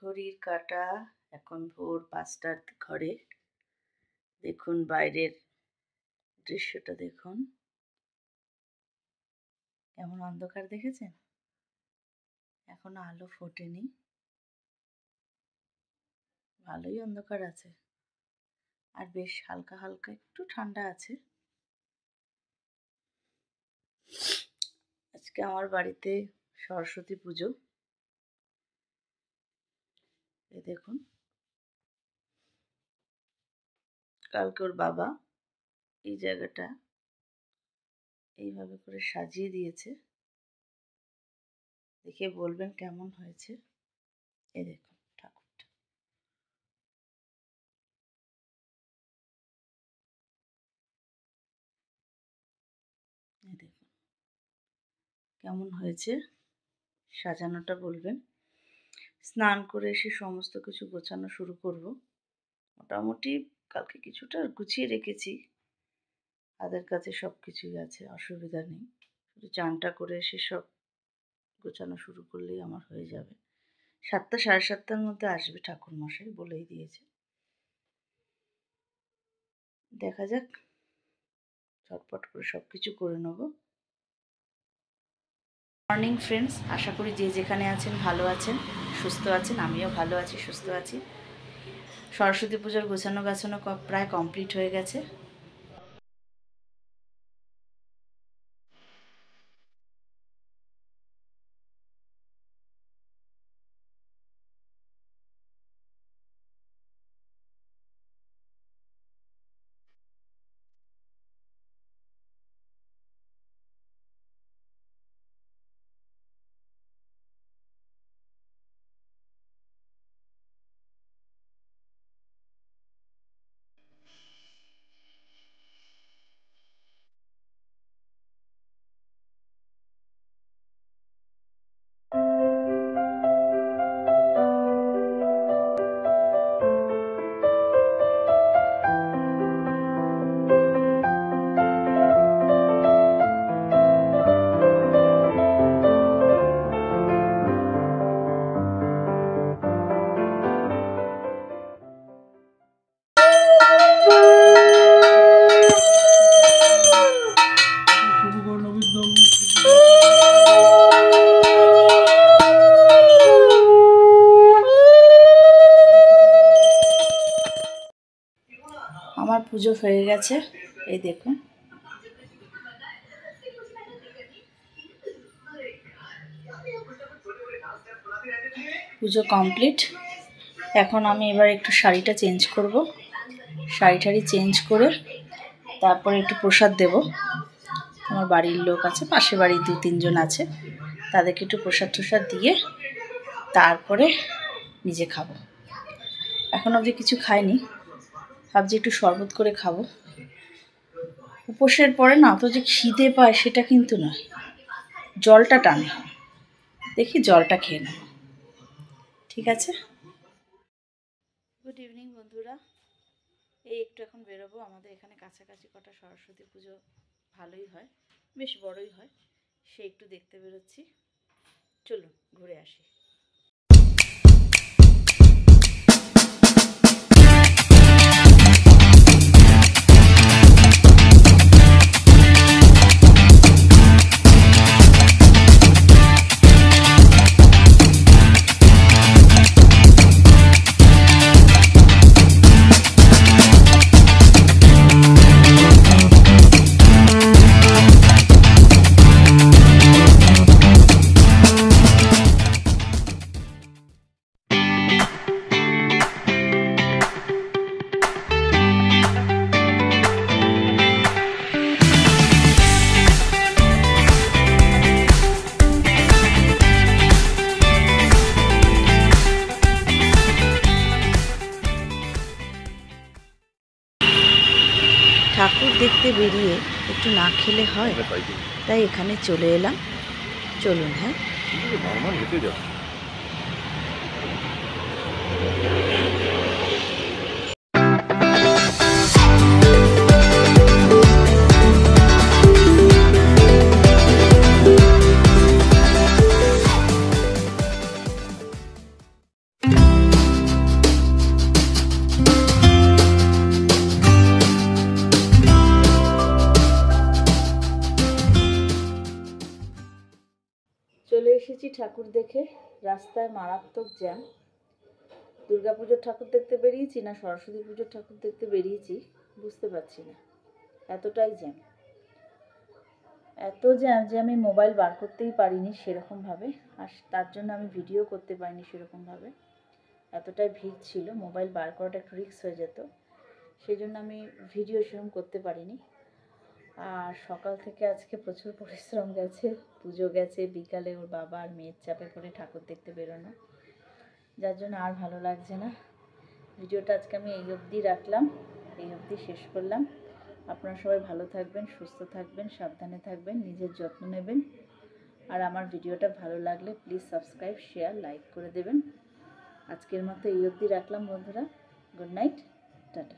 ঘড়ির কাঁটা এখন ভোর ৫টার ঘরে। দেখুন বাইরের দৃশ্যটা, দেখুন কেমন অন্ধকার, দেখেছেন? এখনো আলো ফোটেনি, ভালোই অন্ধকার আছে, আর বেশ হালকা হালকা একটু ঠান্ডা আছে। আজকে আমার বাড়িতে সরস্বতী পুজো। এই দেখুন, কালকে ওর বাবা এই জায়গাটা এইভাবে করে সাজিয়ে দিয়েছে, দেখে বলবেন কেমন হয়েছে। এই দেখুন ঠাকুরটা, এই দেখুন কেমন হয়েছে সাজানোটা, বলবেন। স্নান করে এসে সমস্ত কিছু গোছানো শুরু করব। মোটামুটি কালকে কিছুটা গুছিয়ে রেখেছি, তাদের কাছে সব কিছুই আছে, অসুবিধা নেই। শুধু চানটা করে এসে সব গোছানো শুরু করলেই আমার হয়ে যাবে। ৭টা সাড়ে ৭টার মধ্যে আসবে ঠাকুরমশাই, বলেই দিয়েছে। দেখা যাক, ঝটপট করে সব কিছু করে নেব। মর্নিং ফ্রেন্ডস, আশা করি যে যেখানে আছেন ভালো আছেন, সুস্থ আছেন। আমিও ভালো আছি, সুস্থ আছি। সরস্বতী পূজার গোছানো গাছানো প্রায় কমপ্লিট হয়ে গেছে। আমার পুজো হয়ে গেছে, এই দেখুন। পুজো কমপ্লিট। এখন আমি এবার একটু শাড়িটা চেঞ্জ করব। শাড়ি চেঞ্জ করে তারপরে একটু প্রসাদ দেব। আমার বাড়ির লোক আছে, পাশে বাড়ির ২-৩ জন আছে, তাদেরকে একটু প্রসাদ দিয়ে তারপরে নিজে খাবো। এখন অবধি কিছু খাইনি, ভাবছি একটু শরবত করে খাবো। উপোসের পরে না অত যে খিদে পায় সেটা কিন্তু নয়, জলটা টানে। দেখি জলটা খেয়ে নেব, ঠিক আছে? গুড ইভিনিং বন্ধুরা। এই একটু এখন বেরোবো। আমাদের এখানে কাছাকাছি কটা সরস্বতী পুজো ভালোই হয়, বেশ বড়ই হয়, সে একটু দেখতে বেরোচ্ছি। চলুন ঘুরে আসি। ঠাকুর দেখতে বেরিয়ে একটু না খেলে হয়, তাই এখানে চলে এলাম। চলুন। হ্যাঁ, ঠাকুর দেখে রাস্তায় মারাত্মক জ্যাম। দুর্গাপুজোর ঠাকুর দেখতে বেরিয়েছি না সরস্বতী পুজোর ঠাকুর দেখতে বেরিয়েছি বুঝতে পারছি না, এতটাই জ্যাম। এত জ্যাম যে আমি মোবাইল বার করতেই পারিনি সেরকমভাবে, আর তার জন্য আমি ভিডিও করতে পারিনি সেরকমভাবে। এতটাই ভিড় ছিল, মোবাইল বার করাটা একটু রিস্ক হয়ে যেত, সেই জন্য আমি ভিডিও সেরকম করতে পারিনি। আর সকাল থেকে আজকে প্রচুর পরিশ্রম গেছে, পুজো গেছে, বিকালে ওর বাবা আর মেয়ের চাপে পড়ে ঠাকুর দেখতে বেরোনো, যার জন্য আর ভালো লাগছে না। ভিডিওটা আজকে আমি এই অবধি রাখলাম, এই অবধি শেষ করলাম। আপনারা সবাই ভালো থাকবেন, সুস্থ থাকবেন, সাবধানে থাকবেন, নিজের যত্ন নেবেন। আর আমার ভিডিওটা ভালো লাগলে প্লিজ সাবস্ক্রাইব, শেয়ার, লাইক করে দেবেন। আজকের মতো এই অবধি রাখলাম বন্ধুরা। Good night, tata.